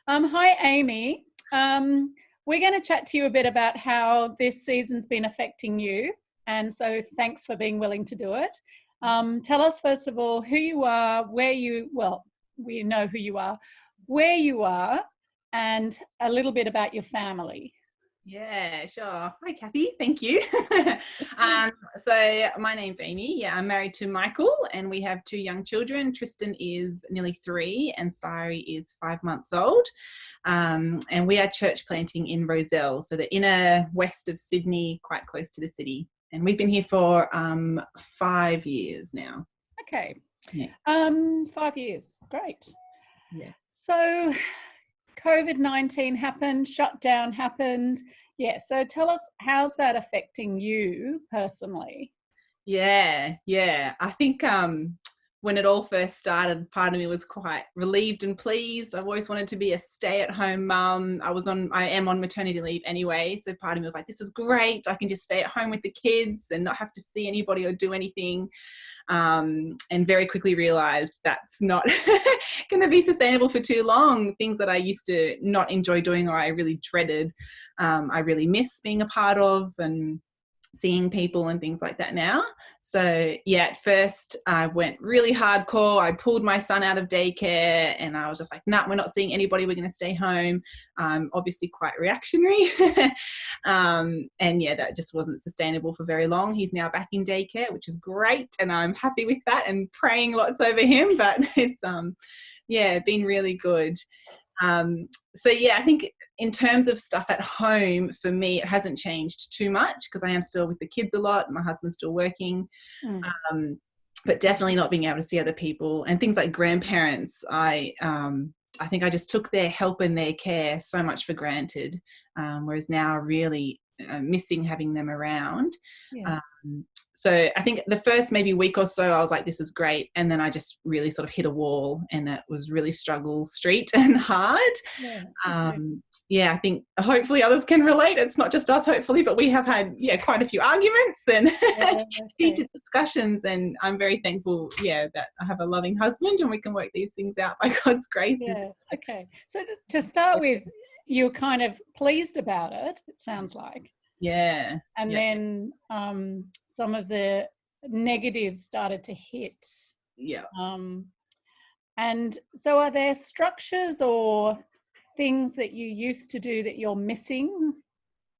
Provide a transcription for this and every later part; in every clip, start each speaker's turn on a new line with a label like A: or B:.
A: Hi, Amy. We're going to chat to you a bit about how this season's been affecting you. And so thanks for being willing to do it. Tell us, first of all, who you are, we know who you are, where you are, and a little bit about your family.
B: Yeah, sure. Hi, Kathy. Thank you. So my name's Amy. Yeah, I'm married to Michael, and we have two young children. Tristan is nearly 3, and Sari is 5 months old. And we are church planting in Rozelle, so the inner west of Sydney, quite close to the city. And we've been here for 5 years now.
A: Okay.
B: Yeah.
A: 5 years. Great.
B: Yeah.
A: So COVID-19 happened, shutdown happened. Yeah, so tell us, how's that affecting you personally?
B: Yeah. I think when it all first started, part of me was quite relieved and pleased. I've always wanted to be a stay-at-home mum. I am on maternity leave anyway, so part of me was like, this is great. I can just stay at home with the kids and not have to see anybody or do anything. And very quickly realized that's not going to be sustainable for too long. Things that I used to not enjoy doing or I really dreaded, I really miss being a part of, and seeing people and things like that now. So yeah, at first I went really hardcore. I pulled my son out of daycare and I was just like, nah, we're not seeing anybody. We're going to stay home. Obviously quite reactionary. And yeah, that just wasn't sustainable for very long. He's now back in daycare, which is great. And I'm happy with that and praying lots over him, but it's, been really good. So yeah, I think in terms of stuff at home, for me, it hasn't changed too much because I am still with the kids a lot. My husband's still working, but definitely not being able to see other people and things like grandparents. I think I just took their help and their care so much for granted, whereas now really missing having them around.
A: Yeah.
B: So I think the first maybe week or so I was like, this is great. And then I just really sort of hit a wall and it was really struggle street and hard.
A: Yeah.
B: I think hopefully others can relate. It's not just us, hopefully, but we have had, quite a few arguments and heated discussions. And I'm very thankful, that I have a loving husband and we can work these things out by God's grace.
A: Yeah. Okay. So to start with, you're kind of pleased about it, it sounds like.
B: Yeah.
A: And then some of the negatives started to hit.
B: Yeah.
A: And so are there structures or things that you used to do that you're missing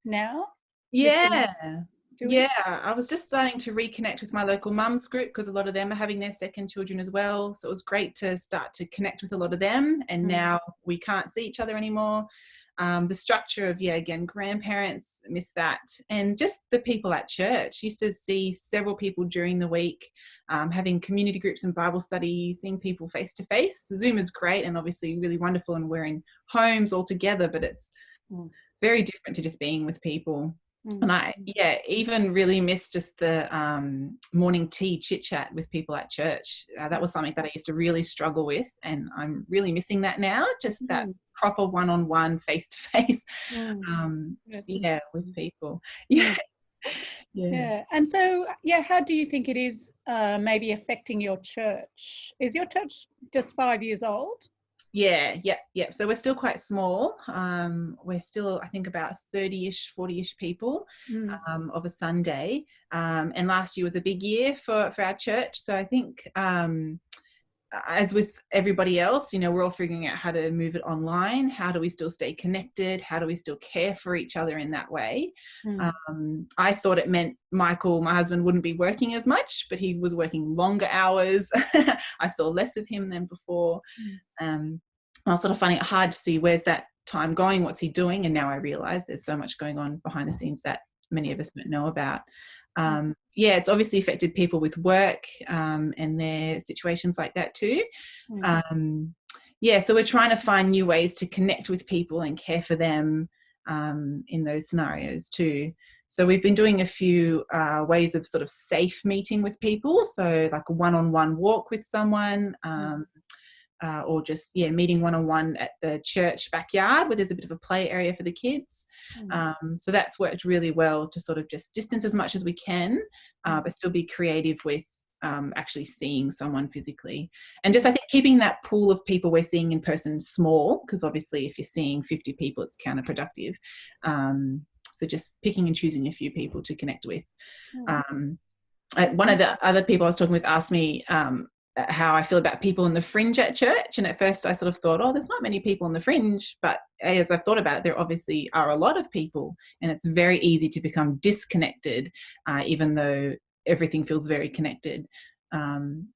A: now?
B: Yeah. I was just starting to reconnect with my local mums group because a lot of them are having their second children as well. So it was great to start to connect with a lot of them. And now we can't see each other anymore. The structure of, again, grandparents, miss that. And just the people at church. Used to see several people during the week, having community groups and Bible study, seeing people face to face. Zoom is great and obviously really wonderful and we're in homes all together, but it's very different to just being with people. And I, even really miss just the morning tea chit chat with people at church. That was something that I used to really struggle with, and I'm really missing that now. Just that proper one-on-one, face-to-face, with people. Yeah.
A: And so, how do you think it is maybe affecting your church? Is your church just 5 years old?
B: Yeah. So we're still quite small. We're still, I think, about 30-ish, 40-ish people of a Sunday. And last year was a big year for our church. So I think, as with everybody else, we're all figuring out how to move it online. How do we still stay connected? How do we still care for each other in that way? I thought it meant Michael, my husband, wouldn't be working as much, but he was working longer hours. I saw less of him than before. I was sort of finding it hard to see where's that time going, what's he doing? And now I realize there's so much going on behind the scenes that many of us don't know about. It's obviously affected people with work and their situations like that too. So we're trying to find new ways to connect with people and care for them in those scenarios too. So we've been doing a few ways of sort of safe meeting with people. So like a one-on-one walk with someone, or just meeting one-on-one at the church backyard where there's a bit of a play area for the kids. So that's worked really well to sort of just distance as much as we can, but still be creative with actually seeing someone physically. And just, I think, keeping that pool of people we're seeing in person small, because obviously if you're seeing 50 people, it's counterproductive. So just picking and choosing a few people to connect with. One of the other people I was talking with asked me how I feel about people in the fringe at church. And at first I sort of thought, oh, there's not many people in the fringe. But as I've thought about it, there obviously are a lot of people. And it's very easy to become disconnected, even though everything feels very connected.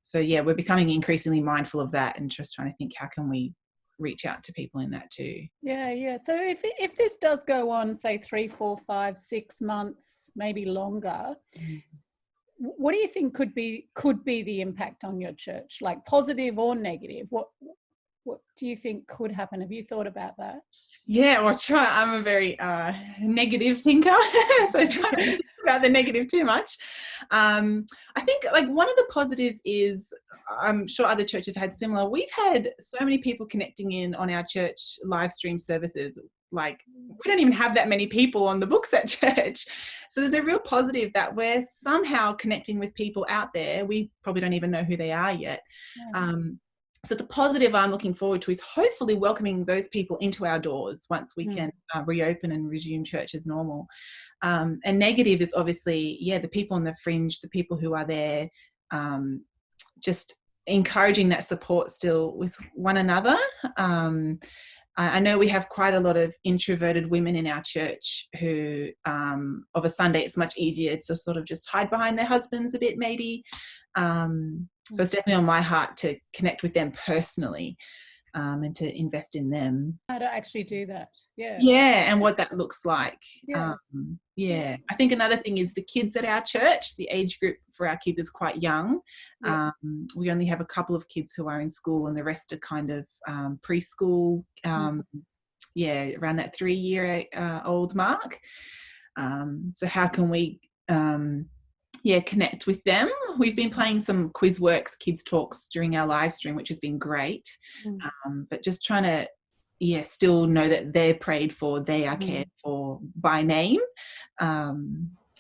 B: So, yeah, we're becoming increasingly mindful of that and just trying to think, how can we reach out to people in that too?
A: Yeah. So if this does go on, say 3, 4, 5, 6 months, maybe longer, what do you think could be the impact on your church, like positive or negative? What do you think could happen? Have you thought about that?
B: Yeah, well, I'm a very negative thinker, so try not to think about the negative too much. I think like one of the positives is, I'm sure other churches have had similar. We've had so many people connecting in on our church live stream services. Like, we don't even have that many people on the books at church. So there's a real positive that we're somehow connecting with people out there. We probably don't even know who they are yet. So the positive I'm looking forward to is hopefully welcoming those people into our doors once we can reopen and resume church as normal. And negative is obviously, the people on the fringe, the people who are there, just encouraging that support still with one another. I know we have quite a lot of introverted women in our church who, of a Sunday, it's much easier to sort of just hide behind their husbands a bit, maybe. So it's definitely on my heart to connect with them personally, and to invest in them.
A: How to actually do that.
B: And what that looks like.
A: I
B: think another thing is the kids at our church. The age group for our kids is quite young. We only have a couple of kids who are in school, and the rest are kind of preschool, around that 3-year old mark. So how can we connect with them? We've been playing some QuizWorks kids talks during our live stream, which has been great. But just trying to still know that they're prayed for, they are cared for by name,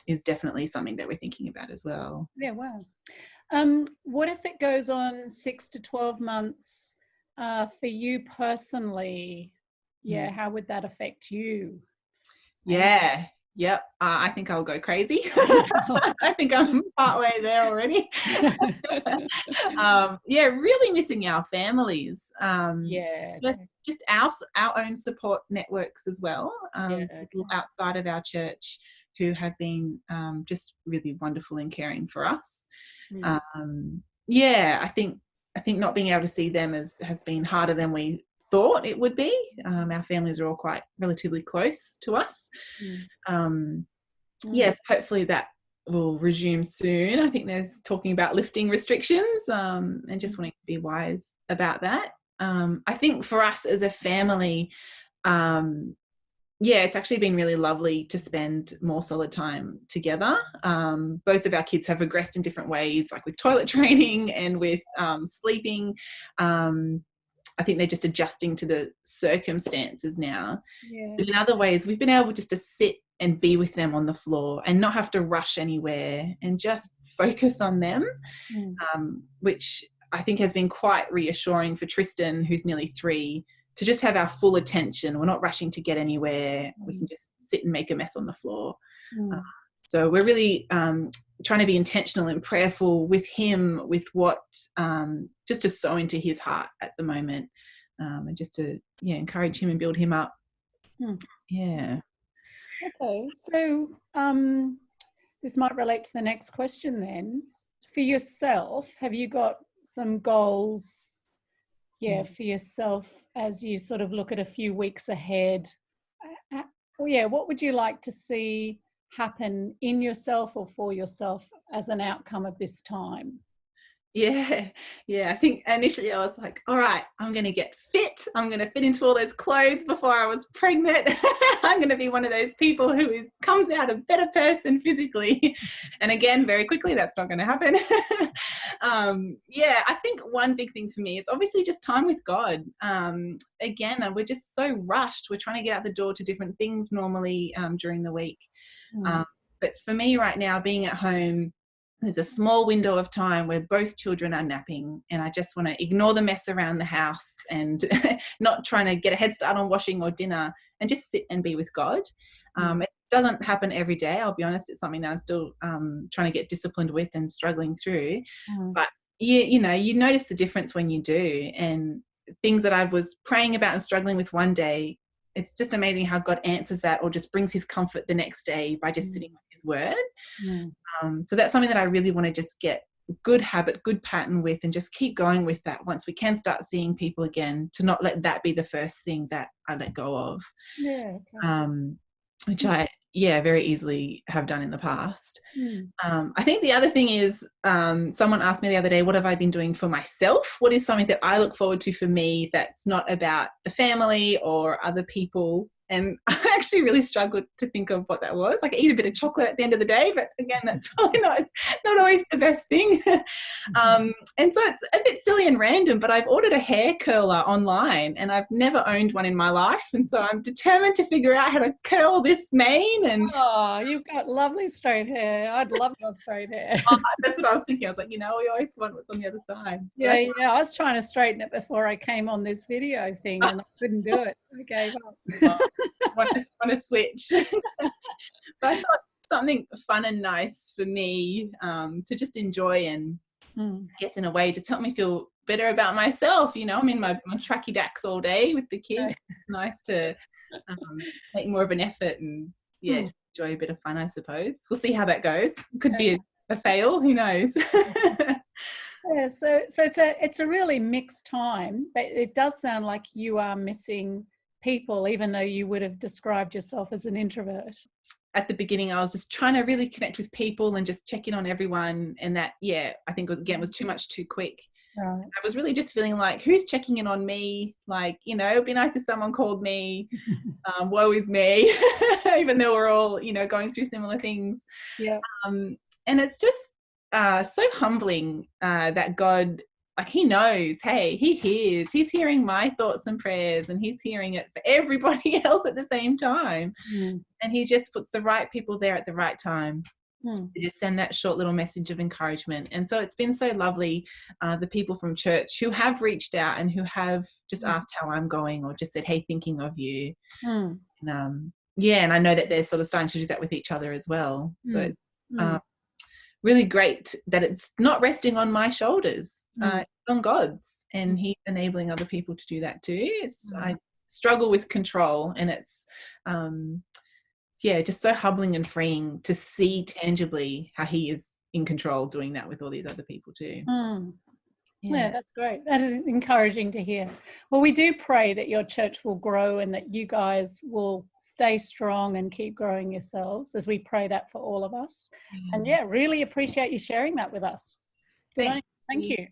B: is definitely something that we're thinking about as well.
A: Wow. What if it goes on 6 to 12 months for you personally? How would that affect you?
B: I think I'll go crazy. I think I'm partway there already. Really missing our families. Just our own support networks as well. People outside of our church who have been just really wonderful in caring for us. I think not being able to see them has been harder than we thought it would be. Our families are all quite relatively close to us. Hopefully that will resume soon. I think there's talking about lifting restrictions, and just wanting to be wise about that. I think for us as a family, it's actually been really lovely to spend more solid time together. Both of our kids have regressed in different ways, like with toilet training and with sleeping. I think they're just adjusting to the circumstances now. But in other ways, we've been able just to sit and be with them on the floor and not have to rush anywhere and just focus on them, which I think has been quite reassuring for Tristan, who's nearly 3, to just have our full attention. We're not rushing to get anywhere. We can just sit and make a mess on the floor. So we're really trying to be intentional and prayerful with him, with what, just to sow into his heart at the moment, and just to encourage him and build him up.
A: Okay, so this might relate to the next question then. For yourself, have you got some goals for yourself as you sort of look at a few weeks ahead? What would you like to see happen in yourself or for yourself as an outcome of this time?
B: I think initially I was like, all right, I'm going to get fit. I'm going to fit into all those clothes before I was pregnant. I'm going to be one of those people who comes out a better person physically. And again, very quickly, that's not going to happen. I think one big thing for me is obviously just time with God. Again, we're just so rushed. We're trying to get out the door to different things normally during the week. But for me right now, being at home, there's a small window of time where both children are napping, and I just want to ignore the mess around the house and not trying to get a head start on washing or dinner, and just sit and be with God. It doesn't happen every day, I'll be honest. It's something that I'm still trying to get disciplined with and struggling through. But you know, you notice the difference when you do, and things that I was praying about and struggling with one day, it's just amazing how God answers that or just brings his comfort the next day by just sitting with his word. So that's something that I really want to just get good habit, good pattern with, and just keep going with that once we can start seeing people again, to not let that be the first thing that I let go of. Which I very easily have done in the past. I think the other thing is, someone asked me the other day, what have I been doing for myself? What is something that I look forward to for me that's not about the family or other people? And I actually really struggled to think of what that was. Like, I eat a bit of chocolate at the end of the day, but again, that's probably not always the best thing. And so it's a bit silly and random, but I've ordered a hair curler online, and I've never owned one in my life. And so I'm determined to figure out how to curl this mane. And
A: you've got lovely straight hair. I'd love your straight hair.
B: That's what I was thinking. I was like, you know, we always want what's on the other side.
A: Yeah. I was trying to straighten it before I came on this video thing, and I couldn't do it. I gave up.
B: Want to switch. But I thought something fun and nice for me to just enjoy, and I guess in a way just help me feel better about myself. You know, I'm in my tracky dacks all day with the kids. It's nice to make more of an effort and just enjoy a bit of fun, I suppose. We'll see how that goes. Could be a fail, who knows.
A: Yeah, so it's a really mixed time, but it does sound like you are missing people, even though you would have described yourself as an introvert.
B: At the beginning, I was just trying to really connect with people and just check in on everyone, and that I think was too much too quick.
A: Right.
B: I was really just feeling like, who's checking in on me? Like, you know, it'd be nice if someone called me. Woe is me. Even though we're all, you know, going through similar things.
A: Yeah.
B: And it's just so humbling that God, like, he knows, hey, he hears, he's hearing my thoughts and prayers, and he's hearing it for everybody else at the same time. And he just puts the right people there at the right time to just send that short little message of encouragement. And so it's been so lovely, the people from church who have reached out and who have just asked how I'm going, or just said, hey, thinking of you. And, and I know that they're sort of starting to do that with each other as well. So really great that it's not resting on my shoulders, it's on God's, and he's enabling other people to do that too. I struggle with control, and it's just so humbling and freeing to see tangibly how he is in control, doing that with all these other people too.
A: Yeah, that's great. That is encouraging to hear. Well, we do pray that your church will grow and that you guys will stay strong and keep growing yourselves, as we pray that for all of us. And really appreciate you sharing that with us. Thank you.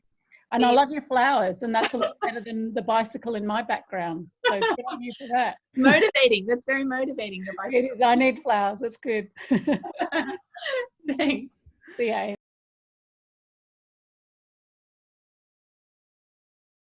A: And I love your flowers, and that's a lot better than the bicycle in my background. So good on you for that.
B: Motivating. That's very motivating.
A: It is. I need flowers. That's good.
B: Thanks.
A: Yeah.